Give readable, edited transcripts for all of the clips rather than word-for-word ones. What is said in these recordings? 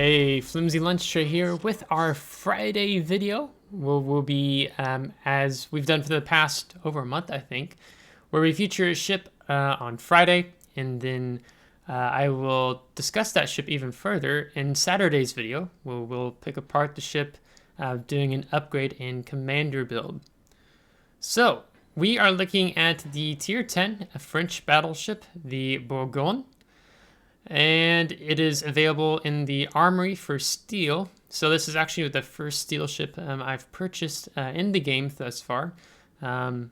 Hey, Flimsy Lunch Tray here with our Friday video. We'll be, as we've done for the past over a month, I think, where we feature a ship on Friday, and then I will discuss that ship even further in Saturday's video. We'll pick apart the ship, doing an upgrade and commander build. So, we are looking at the Tier 10 French battleship, the Bourgogne. And it is available in the armory for steel. So this is actually the first steel ship I've purchased in the game thus far. For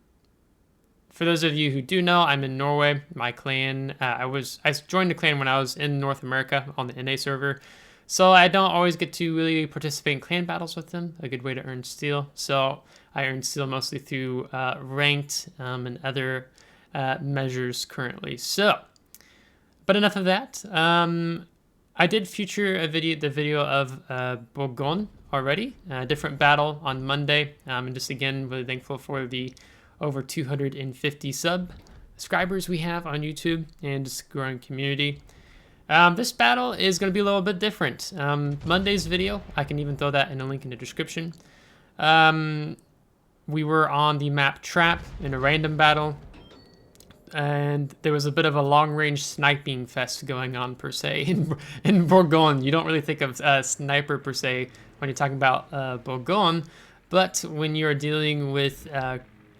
those of you who do know, I'm in Norway. My clan, I joined the clan when I was in North America on the NA server. So I don't always get to really participate in clan battles with them. A good way to earn steel. So I earn steel mostly through ranked and other measures currently. So. But enough of that. I did feature the video of Bourgogne already, a different battle on Monday. And just again, really thankful for the over 250 subscribers we have on YouTube and just growing community. This battle is going to be a little bit different. Monday's video, I can even throw that in a link in the description. We were on the map Trap in a random battle. And there was a bit of a long-range sniping fest going on, per se, in Bourgogne. You don't really think of a sniper, per se, when you're talking about Bourgogne. But when you're dealing with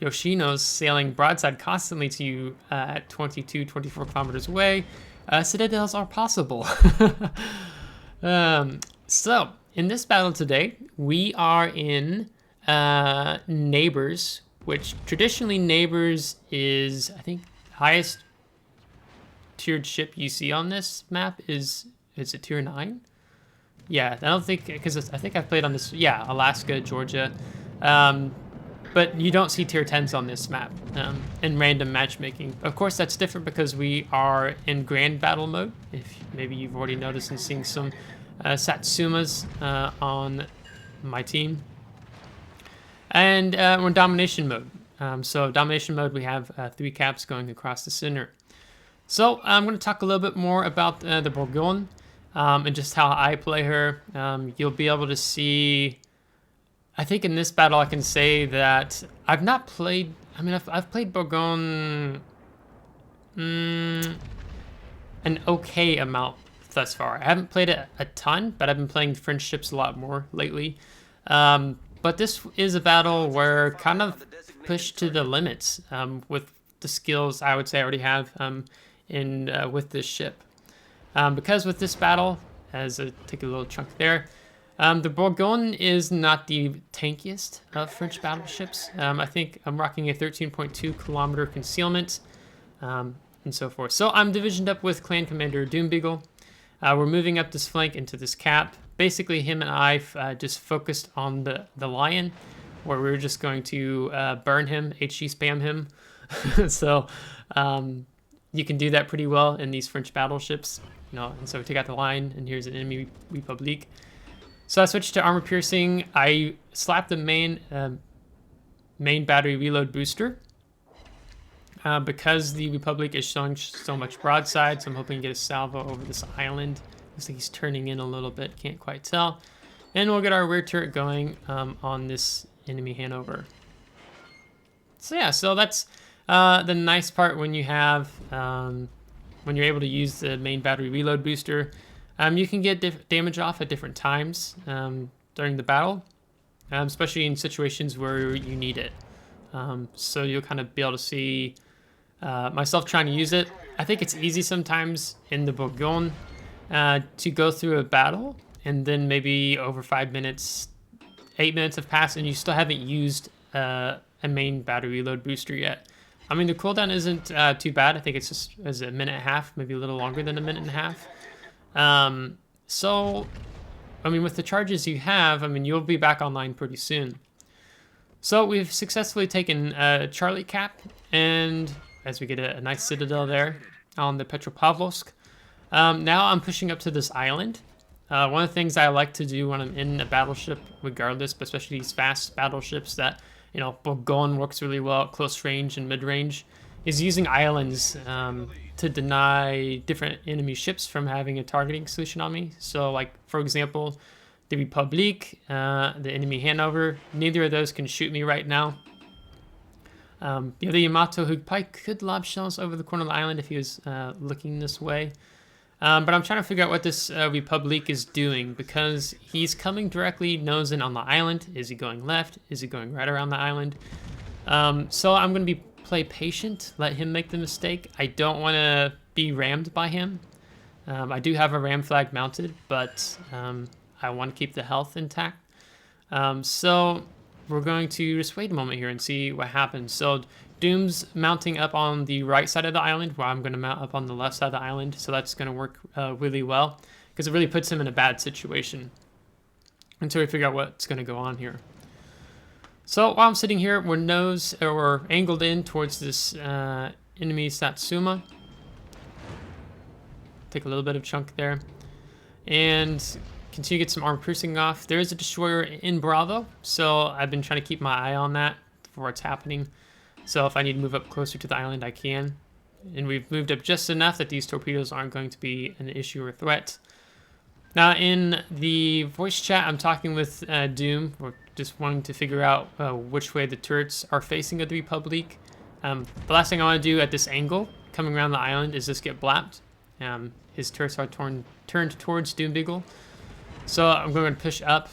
Yoshinos sailing broadside constantly to you at 22, 24 kilometers away, citadels are possible. So, in this battle today, we are in Neighbors, which traditionally Neighbors is, I think, highest tiered ship you see on this map is it tier 9? Yeah, I don't think, because I think I've played on this, yeah, Alaska, Georgia, but you don't see tier 10s on this map in random matchmaking. Of course, that's different because we are in grand battle mode, if maybe you've already noticed and seen some Satsumas on my team. And we're in domination mode. So domination mode, we have 3 caps going across the center. So I'm going to talk a little bit more about the Bourgogne and just how I play her. You'll be able to see, I think in this battle I can say that I've not played, I mean I've played Bourgogne an okay amount thus far. I haven't played it a ton, but I've been playing French ships a lot more lately. But this is a battle where kind of pushed to the limits with the skills I would say I already have with this ship. Because with this battle, as I take a little chunk there, the Bourgogne is not the tankiest of French battleships. I think I'm rocking a 13.2 kilometer concealment and so forth. So I'm divisioned up with Clan Commander Doombeagle. We're moving up this flank into this cap. Basically, him and I just focused on the Lion, where we were just going to burn him, HG spam him. So you can do that pretty well in these French battleships. You know, and so we take out the Lion, and here's an enemy Republique. So I switched to armor piercing. I slapped the main battery reload booster. Because the Republic is showing so much broadside, so I'm hoping to get a salvo over this island. Looks like he's turning in a little bit, can't quite tell. And we'll get our rear turret going on this enemy Hanover. So yeah, so that's the nice part when you have, when you're able to use the main battery reload booster. You can get damage off at different times during the battle, especially in situations where you need it. So you'll kind of be able to see myself trying to use it. I think it's easy sometimes in the Bourgogne to go through a battle and then maybe over 5 minutes, 8 minutes have passed and you still haven't used a main battery reload booster yet. I mean, the cooldown isn't too bad. I think it's just as a minute and a half, maybe a little longer than a minute and a half. So, I mean, with the charges you have, I mean, you'll be back online pretty soon. So we've successfully taken Charlie Cap, and as we get a nice citadel there on the Petropavlovsk. Now I'm pushing up to this island. One of the things I like to do when I'm in a battleship, regardless, but especially these fast battleships that, you know, Bourgogne works really well at close range and mid-range, is using islands to deny different enemy ships from having a targeting solution on me. So, like, for example, the Republique, the enemy Hanover, neither of those can shoot me right now. The other Yamato, who probably could lob shells over the corner of the island if he was looking this way. But I'm trying to figure out what this Republique is doing, because he's coming directly nose in on the island. Is he going left? Is he going right around the island? So I'm going to play patient, let him make the mistake. I don't want to be rammed by him. I do have a ram flag mounted, but I want to keep the health intact. So we're going to just wait a moment here and see what happens. So Doom's mounting up on the right side of the island, while I'm going to mount up on the left side of the island. So that's going to work really well, because it really puts him in a bad situation until we figure out what's going to go on here. So while I'm sitting here, we're angled in towards this enemy Satsuma. Take a little bit of chunk there, and continue to get some armor piercing off. There is a destroyer in Bravo, so I've been trying to keep my eye on that before it's happening. So if I need to move up closer to the island, I can. And we've moved up just enough that these torpedoes aren't going to be an issue or threat. Now in the voice chat, I'm talking with Doom. We're just wanting to figure out which way the turrets are facing of the Republique. The last thing I want to do at this angle, coming around the island, is just get blapped. His turrets are turned towards Doom Beagle. So I'm going to push up.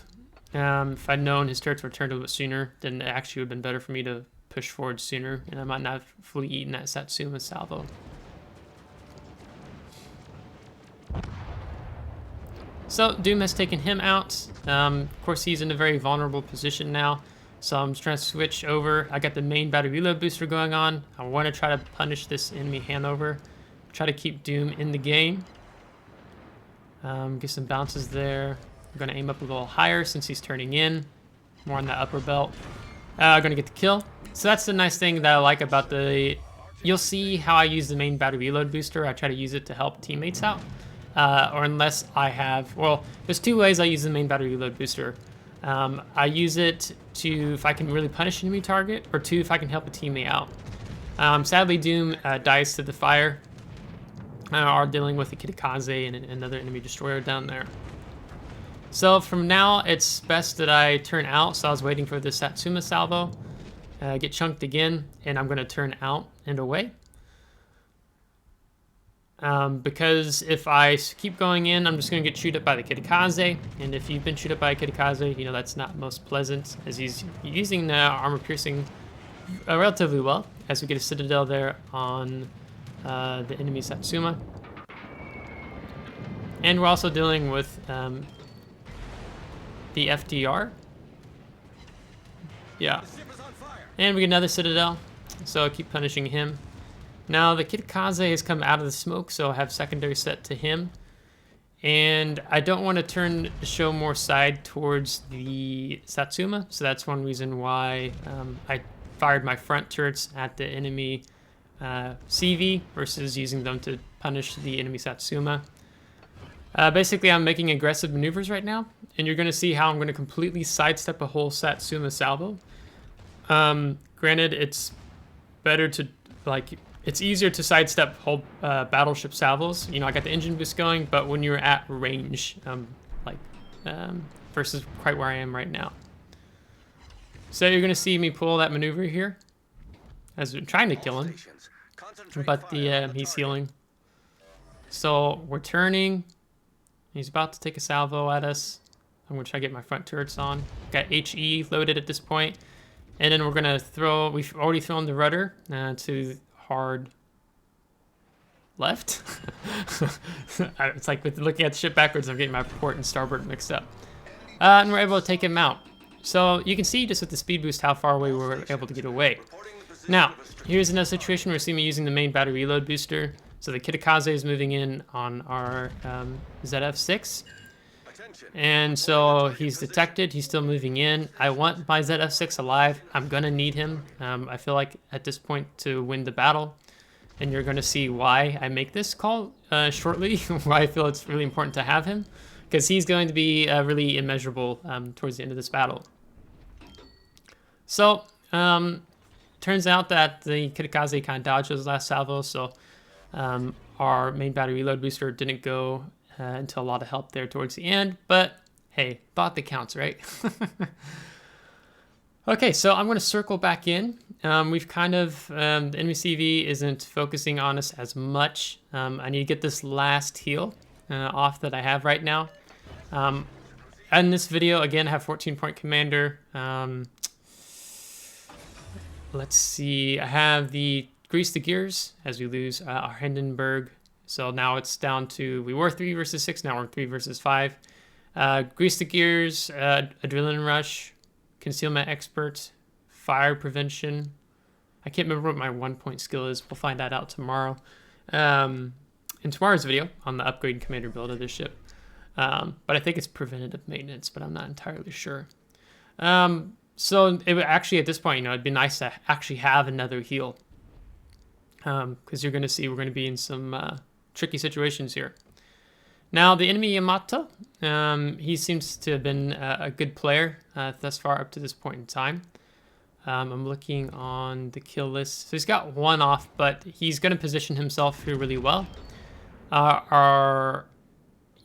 If I'd known his turrets were turned a little bit sooner, then it actually would have been better for me to push forward sooner, and I might not have fully eaten that Satsuma salvo. So Doom has taken him out. Of course, he's in a very vulnerable position now. So I'm just trying to switch over. I got the main battery reload booster going on. I want to try to punish this enemy Hanover. Try to keep Doom in the game. Get some bounces there. I'm going to aim up a little higher since he's turning in. More on that upper belt. Going to get the kill. So that's the nice thing that I like about the... You'll see how I use the main battery reload booster. I try to use it to help teammates out. Or unless I have... Well, there's two ways I use the main battery reload booster. I use it to, if I can really punish an enemy target, or two, if I can help a teammate out. Sadly, Doom dies to the fire. Are dealing with a Kitakaze and another enemy destroyer down there. So from now, it's best that I turn out. So I was waiting for the Satsuma salvo. Get chunked again, and I'm going to turn out and away. Because if I keep going in, I'm just going to get chewed up by the Kitakaze. And if you've been chewed up by a Kitakaze, you know that's not most pleasant, as he's using the armor piercing relatively well, as we get a citadel there on the enemy Satsuma. And we're also dealing with the FDR. Yeah. And we get another citadel, so I'll keep punishing him. Now the Kitakaze has come out of the smoke, so I have secondary set to him. And I don't want to turn the show more side towards the Satsuma, so that's one reason why I fired my front turrets at the enemy CV versus using them to punish the enemy Satsuma. Basically, I'm making aggressive maneuvers right now, and you're going to see how I'm going to completely sidestep a whole Satsuma salvo. Granted, it's better to, like, it's easier to sidestep whole battleship salvos. You know, I got the engine boost going, but when you're at range, versus quite where I am right now. So you're going to see me pull that maneuver here, as I'm trying to kill him, but he's healing. So we're turning. He's about to take a salvo at us. I'm going to try to get my front turrets on. Got HE loaded at this point. And then we're going to throw, we've already thrown the rudder to hard left. It's like with looking at the ship backwards, I'm getting my port and starboard mixed up. And we're able to take him out. So you can see just with the speed boost how far away we were able to get away. Now, here's another situation where you see me using the main battery reload booster. So the Kitakaze is moving in on our ZF6. And so he's detected, he's still moving in. I want my ZF6 alive. I'm gonna need him. I feel like at this point to win the battle. And you're gonna see why I make this call shortly, why I feel it's really important to have him. Because he's going to be really immeasurable towards the end of this battle. So, to turns out that the Kitakaze kind of dodged those last salvos, so our main battery reload booster didn't go until a lot of help there towards the end, but hey, thought that counts, right? Okay, so I'm going to circle back in. We've kind of, the enemy CV isn't focusing on us as much. I need to get this last heal off that I have right now. In this video, again, I have 14-point commander. Let's see, I have the grease the gears as we lose our Hindenburg. So now it's down to, we were 3 versus 6, now we're 3 versus 5. Grease the gears, adrenaline rush, concealment expert, fire prevention. I can't remember what my 1-point skill is. We'll find that out tomorrow. In tomorrow's video on the upgrade commander build of this ship. But I think it's preventative maintenance, but I'm not entirely sure. So it would actually, at this point, you know, it'd be nice to actually have another heal. Because you're going to see we're going to be in some tricky situations here. Now, the enemy Yamato, he seems to have been a good player thus far up to this point in time. I'm looking on the kill list. So he's got 1 off, but he's going to position himself here really well. Our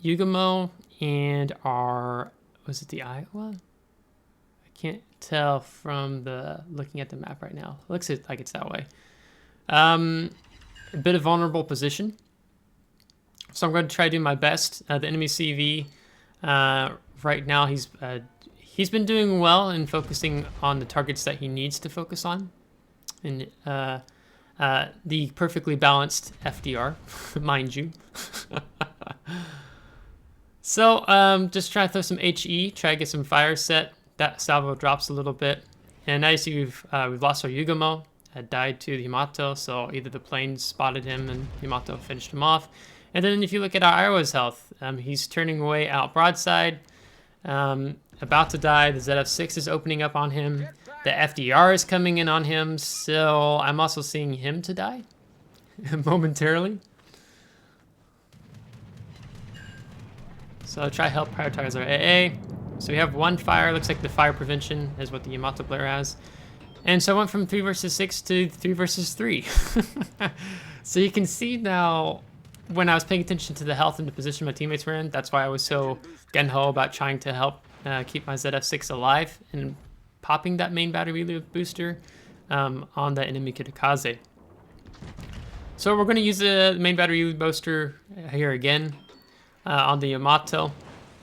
Yugamo and our, was it the Iowa? I can't tell from the looking at the map right now. Looks like it's that way. A bit of vulnerable position. So I'm going to try to do my best. The enemy CV, right now, he's been doing well in focusing on the targets that he needs to focus on. And the perfectly balanced FDR, mind you. So just try to throw some HE, try to get some fire set. That salvo drops a little bit. And now you see we've lost our Yugamo. Died to the Yamato, so either the plane spotted him and Yamato finished him off. And then if you look at our Iowa's health, he's turning away out broadside, about to die. The ZF6 is opening up on him. The FDR is coming in on him, so I'm also seeing him to die momentarily. So I'll try to help prioritize our AA. So we have 1 fire. Looks like the fire prevention is what the Yamato player has. And so I went from 3 versus 6 to 3 versus 3. So you can see now, when I was paying attention to the health and the position my teammates were in, that's why I was so gung-ho about trying to help keep my ZF6 alive and popping that main battery reload booster on the enemy Kitakaze. So we're going to use the main battery reload booster here again on the Yamato.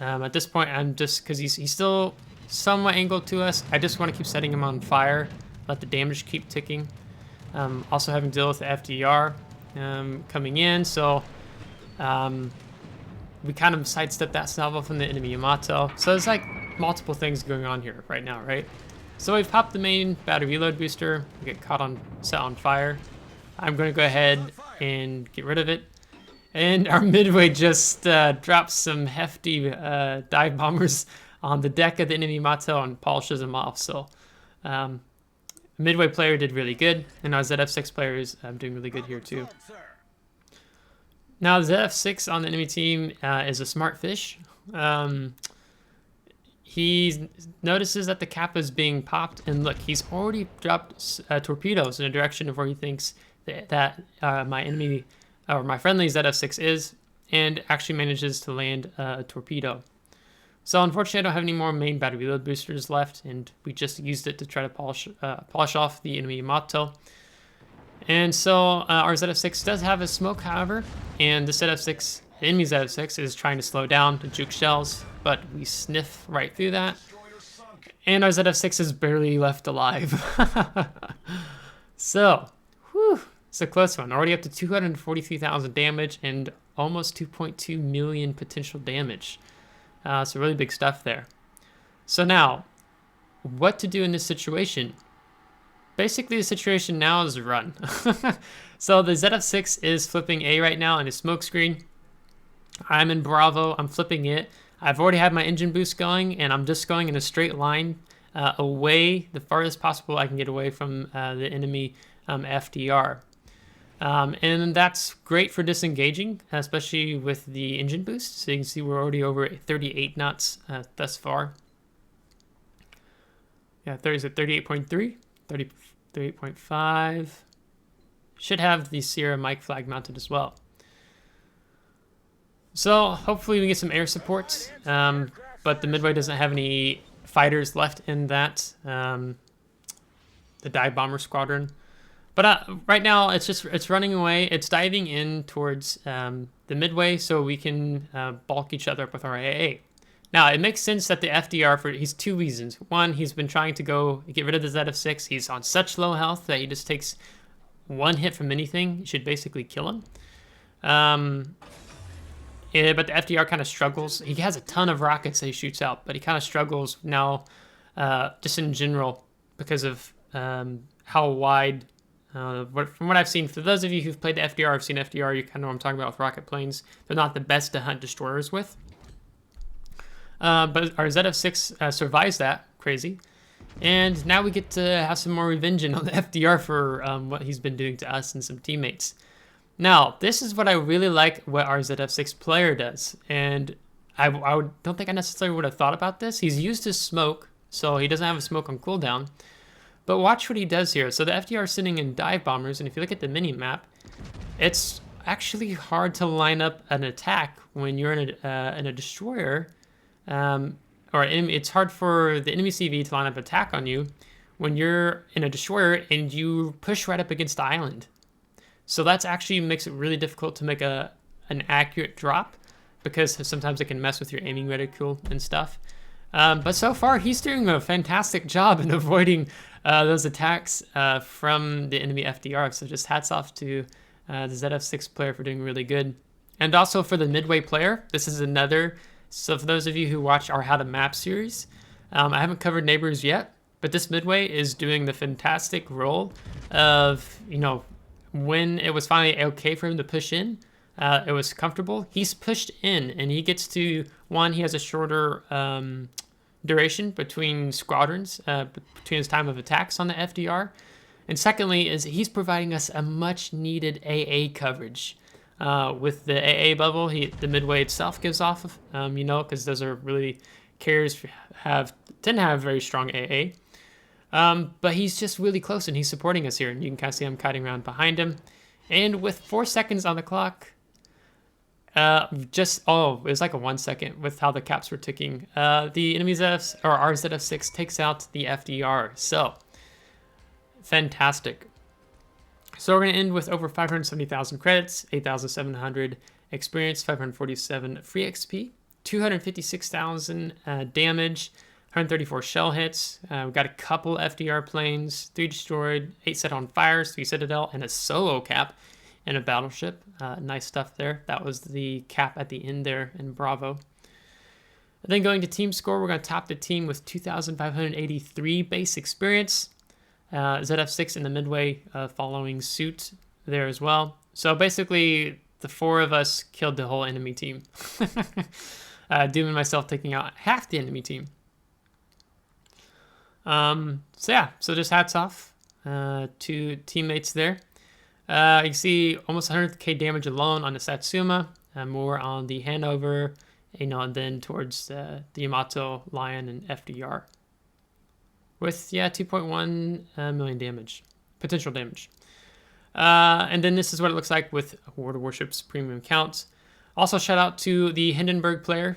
At this point, I'm just, because he's still somewhat angled to us, I just want to keep setting him on fire, let the damage keep ticking. Also having to deal with the FDR coming in, so we kind of sidestepped that salvo from the enemy Yamato. So there's like multiple things going on here right now, right? So we've popped the main battery reload booster, we get set on fire. I'm going to go ahead and get rid of it. And our midway just drops some hefty dive bombers on the deck of the enemy Yamato and polishes them off. So midway player did really good, and our ZF6 player is doing really good here too. Now the ZF6 on the enemy team is a smart fish. He notices that the Kappa is being popped, and look, he's already dropped torpedoes in the direction of where he thinks that my enemy, or my friendly ZF6 is, and actually manages to land a torpedo. So unfortunately, I don't have any more main battery reload boosters left, and we just used it to try to polish off the enemy Yamato. And so our ZF6 does have a smoke, however, and the ZF6, the enemy ZF6, is trying to slow down to juke shells, but we sniff right through that. And our ZF6 is barely left alive. So, whew, it's a close one. Already up to 243,000 damage and almost 2.2 million potential damage. So really big stuff there. So now, what to do in this situation? Basically, the situation now is run. So the ZF6 is flipping A right now in his smoke screen. I'm in Bravo. I'm flipping it. I've already had my engine boost going, and I'm just going in a straight line away, the farthest possible I can get away from the enemy FDR. And that's great for disengaging, especially with the engine boost. So you can see we're already over 38 knots thus far. Yeah, is it 38.3? the 8.5. Should have the Sierra mic flag mounted as well. So hopefully we get some air support, but the Midway doesn't have any fighters left in that, the dive bomber squadron. But right now it's running away. It's diving in towards the Midway so we can bulk each other up with our AA. Now it makes sense that the FDR he's 2 reasons. One, he's been trying to get rid of the ZF6. He's on such low health that he just takes 1 hit from anything. You should basically kill him. Yeah, but the FDR kind of struggles. He has a ton of rockets that he shoots out, but he kind of struggles now, just in general, because of how wide. From what I've seen, for those of you who've played the FDR, I've seen FDR, you kind of know what I'm talking about with rocket planes. They're not the best to hunt destroyers with. But our ZF6 survives that, crazy. And now we get to have some more revenge on the FDR for what he's been doing to us and some teammates. Now, this is what I really like what our ZF6 player does. And I don't think I necessarily would have thought about this. He's used his smoke, so he doesn't have a smoke on cooldown. But watch what he does here. So the FDR is sitting in dive bombers, and if you look at the mini-map, it's actually hard to line up an attack when you're in a destroyer. It's hard for the enemy CV to line up an attack on you when you're in a destroyer and you push right up against the island. So that's actually makes it really difficult to make an accurate drop, because sometimes it can mess with your aiming reticule and stuff. But so far, he's doing a fantastic job in avoiding those attacks from the enemy FDR. So just hats off to the ZF6 player for doing really good. And also for the Midway player, this is another. So for those of you who watch our How to Map series, I haven't covered neighbors yet, but this Midway is doing the fantastic role of, when it was finally okay for him to push in, it was comfortable. He's pushed in, and he gets to, one, he has a shorter duration between squadrons, between his time of attacks on the FDR. And secondly, is he's providing us a much needed AA coverage. With the AA bubble, the Midway itself gives off, because those are really, carriers tend to have very strong AA. But he's just really close, and he's supporting us here. And you can kind of see I'm kiting around behind him. And with 4 seconds on the clock, it was like a 1 second with how the caps were ticking. The enemy's our ZF6 takes out the FDR. So, fantastic. So we're going to end with over 570,000 credits, 8,700 experience, 547 free XP, 256,000 damage, 134 shell hits. We've got a couple FDR planes, 3 destroyed, 8 set on fires, 3 citadel, and a solo cap in a battleship. Nice stuff there. That was the cap at the end there in Bravo. And then going to team score, we're going to top the team with 2,583 base experience. ZF6 in the Midway following suit there as well. So basically, the 4 of us killed the whole enemy team. Doom and myself taking out half the enemy team. So just hats off to teammates there. You can see almost 100k damage alone on the Satsuma, more on the Hanover, and then towards the Yamato, Lion, and FDR. With, 2.1 million damage, potential damage. And then this is what it looks like with World of Warships premium counts. Also, shout out to the Hindenburg player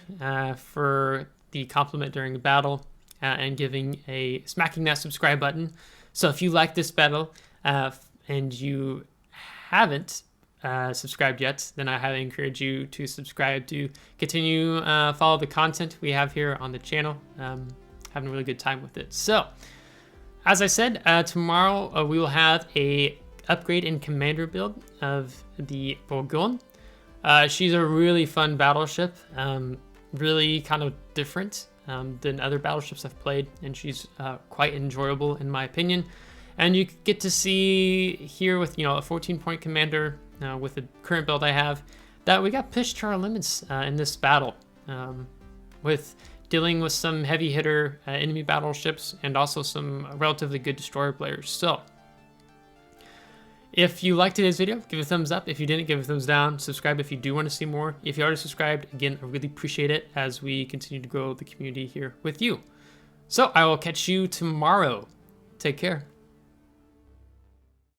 for the compliment during the battle and smacking that subscribe button. So if you like this battle and you haven't subscribed yet, then I highly encourage you to subscribe to continue follow the content we have here on the channel. Having a really good time with it. So, as I said, tomorrow we will have a upgrade in commander build of the Bourgogne. She's a really fun battleship, really kind of different than other battleships I've played, and she's quite enjoyable in my opinion. And you get to see here with a 14-point commander with the current build I have, that we got pushed to our limits in this battle, with dealing with some heavy hitter enemy battleships and also some relatively good destroyer players. So, if you liked today's video, give it a thumbs up. If you didn't, give it a thumbs down. Subscribe if you do want to see more. If you already subscribed, again, I really appreciate it as we continue to grow the community here with you. So, I will catch you tomorrow. Take care.